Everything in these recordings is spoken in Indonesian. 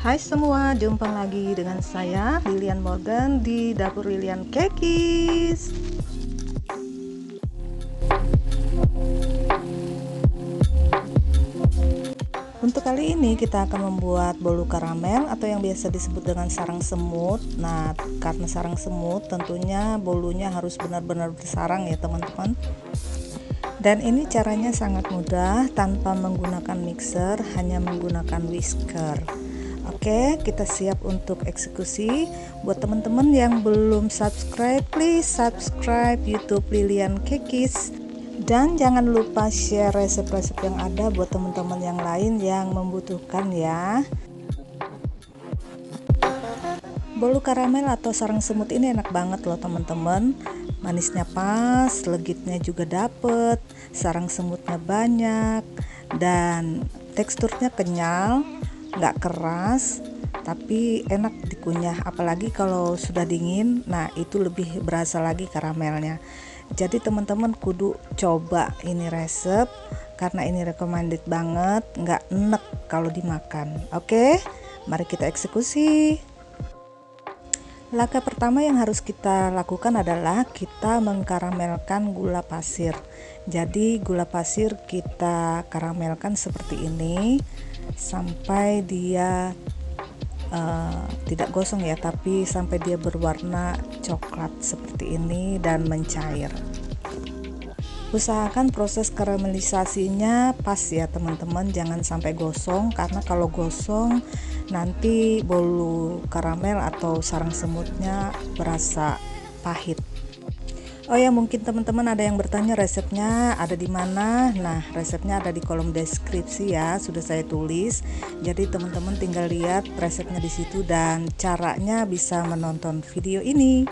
Hai semua, jumpa lagi dengan saya Lilian Morgan di Dapur Lilian Kekis. Untuk kali ini kita akan membuat bolu karamel atau yang biasa disebut dengan sarang semut. Nah, karena sarang semut tentunya bolunya harus benar-benar bersarang ya teman-teman. Dan ini caranya sangat mudah tanpa menggunakan mixer, hanya menggunakan whisker. Oke, kita siap untuk eksekusi. Buat teman-teman yang belum subscribe, please subscribe YouTube Lilian Kekis. Dan jangan lupa share resep-resep yang ada buat teman-teman yang lain yang membutuhkan ya. Bolu karamel atau sarang semut ini enak banget loh teman-teman. Manisnya pas, legitnya juga dapet, sarang semutnya banyak, dan teksturnya kenyal, nggak keras, tapi enak dikunyah. Apalagi kalau sudah dingin, nah itu lebih berasa lagi karamelnya. Jadi teman-teman kudu coba ini resep, karena ini recommended banget, nggak enek kalau dimakan. Oke, mari kita eksekusi. Langkah pertama yang harus kita lakukan adalah kita mengkaramelkan gula pasir. Jadi gula pasir kita karamelkan seperti ini sampai dia tidak gosong ya, tapi sampai dia berwarna coklat seperti ini dan mencair. Usahakan proses karamelisasinya pas ya teman-teman, jangan sampai gosong, karena kalau gosong nanti bolu karamel atau sarang semutnya berasa pahit. Oh ya, mungkin teman-teman ada yang bertanya resepnya ada di mana. Nah, resepnya ada di kolom deskripsi ya, sudah saya tulis. Jadi teman-teman tinggal lihat resepnya di situ dan caranya bisa menonton video ini.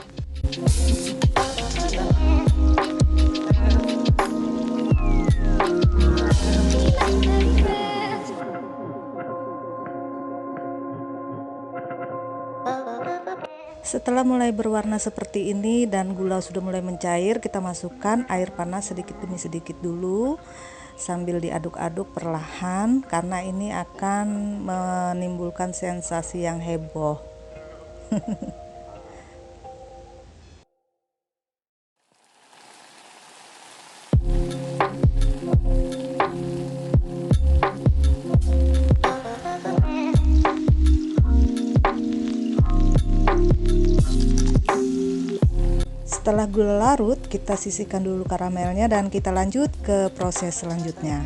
Setelah mulai berwarna seperti ini dan gula sudah mulai mencair, kita masukkan air panas sedikit demi sedikit dulu sambil diaduk-aduk perlahan, karena ini akan menimbulkan sensasi yang heboh. Setelah gula larut, kita sisihkan dulu karamelnya dan kita lanjut ke proses selanjutnya.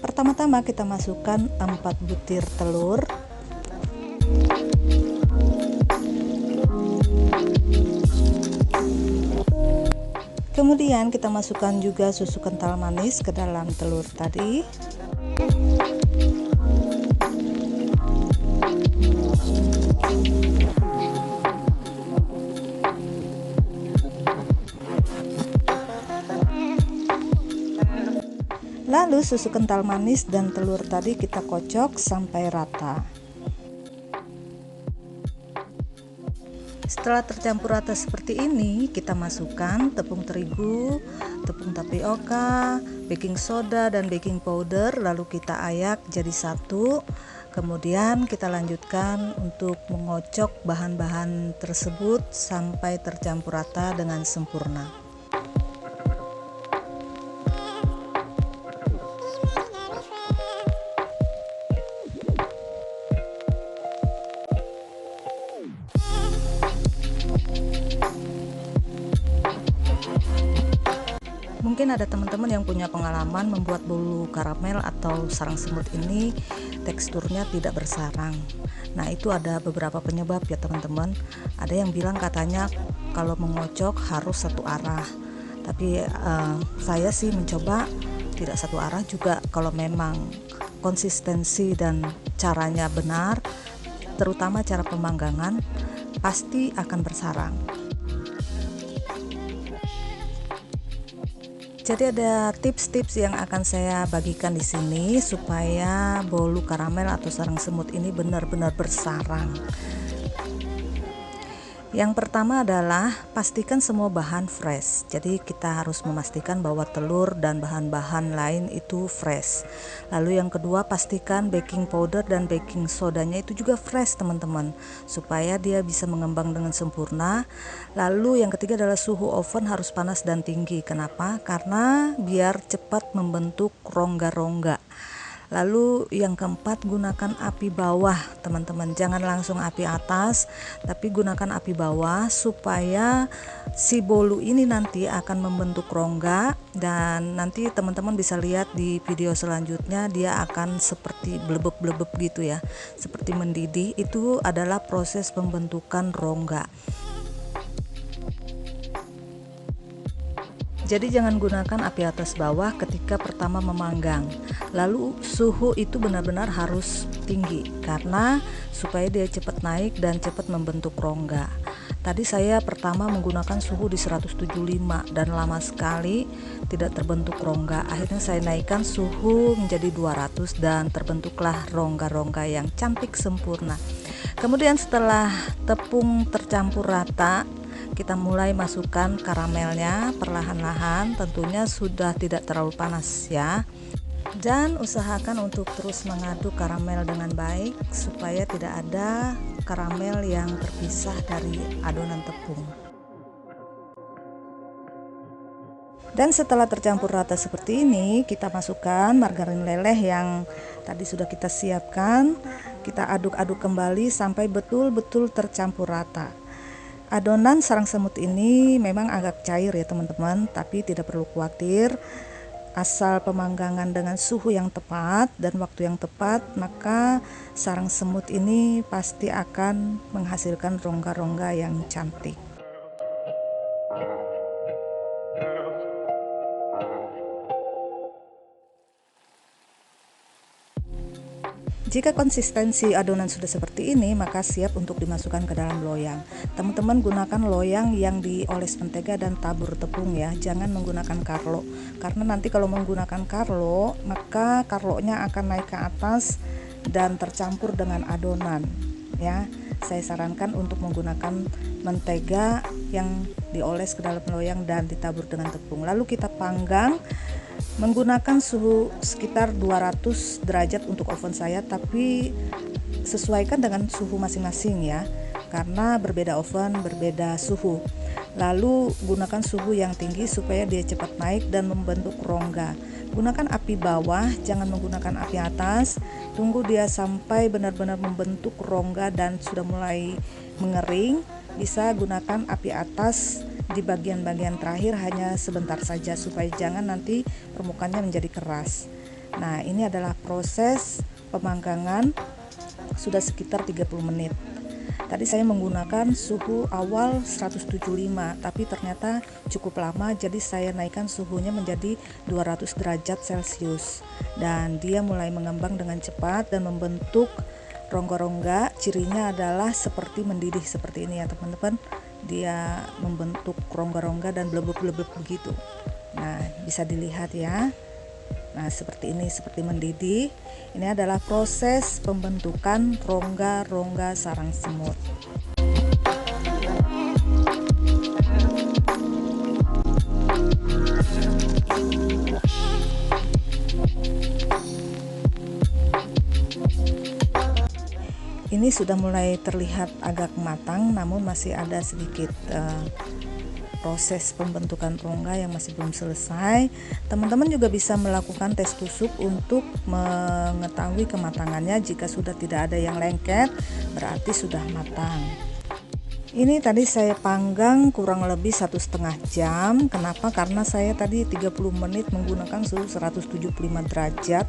Pertama-tama kita masukkan 4 butir telur. Kemudian kita masukkan juga susu kental manis ke dalam telur tadi. Lalu susu kental manis dan telur tadi kita kocok sampai rata. Setelah tercampur rata seperti ini, kita masukkan tepung terigu, tepung tapioka, baking soda dan baking powder, lalu kita ayak jadi satu. Kemudian kita lanjutkan untuk mengocok bahan-bahan tersebut sampai tercampur rata dengan sempurna. Mungkin ada teman-teman yang punya pengalaman membuat bolu karamel atau sarang semut ini teksturnya tidak bersarang. Nah, itu ada beberapa penyebab ya teman-teman. Ada yang bilang katanya kalau mengocok harus satu arah, tapi saya sih mencoba tidak satu arah juga. Kalau memang konsistensi dan caranya benar, terutama cara pemanggangan, pasti akan bersarang. Jadi ada tips-tips yang akan saya bagikan di sini supaya bolu karamel atau sarang semut ini benar-benar bersarang. Yang pertama adalah pastikan semua bahan fresh. Jadi kita harus memastikan bahwa telur dan bahan-bahan lain itu fresh. Lalu yang kedua, pastikan baking powder dan baking sodanya itu juga fresh teman-teman, supaya dia bisa mengembang dengan sempurna. Lalu yang ketiga adalah suhu oven harus panas dan tinggi. Kenapa? Karena biar cepat membentuk rongga-rongga. Lalu yang keempat, gunakan api bawah teman-teman, jangan langsung api atas, tapi gunakan api bawah supaya si bolu ini nanti akan membentuk rongga, dan nanti teman-teman bisa lihat di video selanjutnya dia akan seperti blebeb-blebeb gitu ya, seperti mendidih. Itu adalah proses pembentukan rongga. Jadi jangan gunakan api atas bawah ketika pertama memanggang. Lalu suhu itu benar-benar harus tinggi karena supaya dia cepat naik dan cepat membentuk rongga. Tadi saya pertama menggunakan suhu di 175 dan lama sekali tidak terbentuk rongga. Akhirnya saya naikkan suhu menjadi 200 dan terbentuklah rongga-rongga yang cantik sempurna. Kemudian setelah tepung tercampur rata, kita mulai masukkan karamelnya perlahan-lahan, tentunya sudah tidak terlalu panas ya. Dan usahakan untuk terus mengaduk karamel dengan baik supaya tidak ada karamel yang terpisah dari adonan tepung. Dan setelah tercampur rata seperti ini, kita masukkan margarin leleh yang tadi sudah kita siapkan. Kita aduk-aduk kembali sampai betul-betul tercampur rata. Adonan sarang semut ini memang agak cair ya teman-teman, tapi tidak perlu khawatir. Asal pemanggangan dengan suhu yang tepat dan waktu yang tepat, maka sarang semut ini pasti akan menghasilkan rongga-rongga yang cantik. Jika konsistensi adonan sudah seperti ini, maka siap untuk dimasukkan ke dalam loyang. Teman-teman gunakan loyang yang dioles mentega dan tabur tepung ya, jangan menggunakan karlo. Karena nanti kalau menggunakan karlo, maka karlonya akan naik ke atas dan tercampur dengan adonan ya. Saya sarankan untuk menggunakan mentega yang dioles ke dalam loyang dan ditabur dengan tepung. Lalu kita panggang menggunakan suhu sekitar 200 derajat untuk oven saya, tapi sesuaikan dengan suhu masing-masing ya, karena berbeda oven berbeda suhu. Lalu gunakan suhu yang tinggi supaya dia cepat naik dan membentuk rongga. Gunakan api bawah, jangan menggunakan api atas. Tunggu dia sampai benar-benar membentuk rongga dan sudah mulai mengering. Bisa gunakan api atas di bagian-bagian terakhir hanya sebentar saja supaya jangan nanti permukaannya menjadi keras. Nah, ini adalah proses pemanggangan sudah sekitar 30 menit. Tadi saya menggunakan suhu awal 175, tapi ternyata cukup lama, jadi saya naikkan suhunya menjadi 200 derajat Celcius. Dan dia mulai mengembang dengan cepat dan membentuk rongga-rongga. Cirinya adalah seperti mendidih seperti ini ya teman-teman. Dia membentuk rongga-rongga dan blebeb-blebeb begitu. Nah, bisa dilihat ya. Nah, seperti ini, seperti mendidih. Ini adalah proses pembentukan rongga-rongga sarang semut. Ini sudah mulai terlihat agak matang, namun masih ada sedikit proses pembentukan rongga yang masih belum selesai. Teman-teman juga bisa melakukan tes tusuk untuk mengetahui kematangannya. Jika sudah tidak ada yang lengket, berarti sudah matang. Ini tadi saya panggang kurang lebih 1,5 jam. Kenapa? Karena saya tadi 30 menit menggunakan suhu 175 derajat,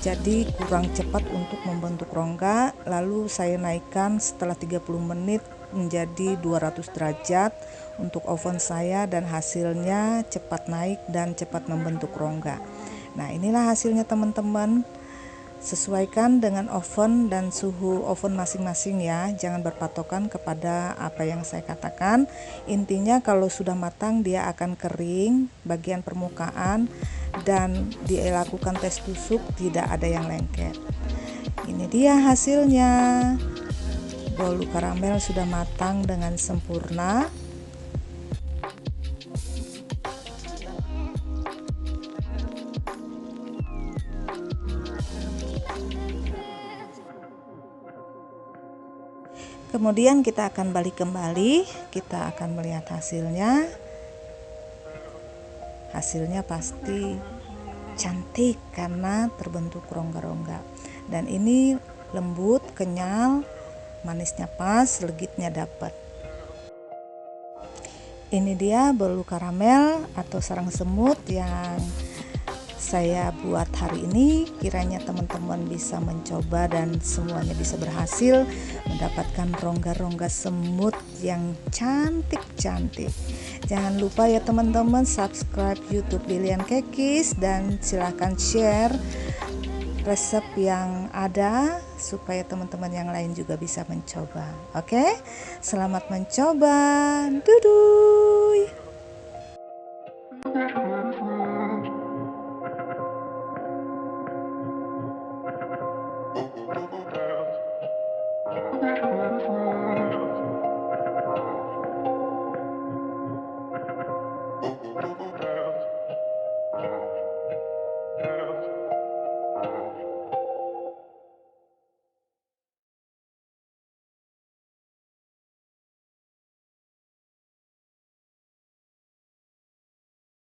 jadi kurang cepat untuk membentuk rongga. Lalu saya naikkan setelah 30 menit menjadi 200 derajat untuk oven saya, dan hasilnya cepat naik dan cepat membentuk rongga. Nah, inilah hasilnya teman-teman. Sesuaikan dengan oven dan suhu oven masing-masing ya, jangan berpatokan kepada apa yang saya katakan. Intinya kalau sudah matang dia akan kering bagian permukaan dan dilakukan tes tusuk, tidak ada yang lengket. Ini dia hasilnya. bolu karamel sudah matang dengan sempurna. Kemudian kita akan balik kembali, kita akan melihat hasilnya. Hasilnya pasti cantik karena terbentuk rongga-rongga. Dan ini lembut, kenyal, manisnya pas, legitnya dapat. Ini dia bolu karamel atau sarang semut yang saya buat hari ini. Kiranya teman-teman bisa mencoba dan semuanya bisa berhasil mendapatkan rongga-rongga semut yang cantik-cantik. Jangan lupa ya teman-teman, subscribe YouTube Lilian Kekis dan silahkan share resep yang ada supaya teman-teman yang lain juga bisa mencoba. Oke, selamat mencoba. Duduy.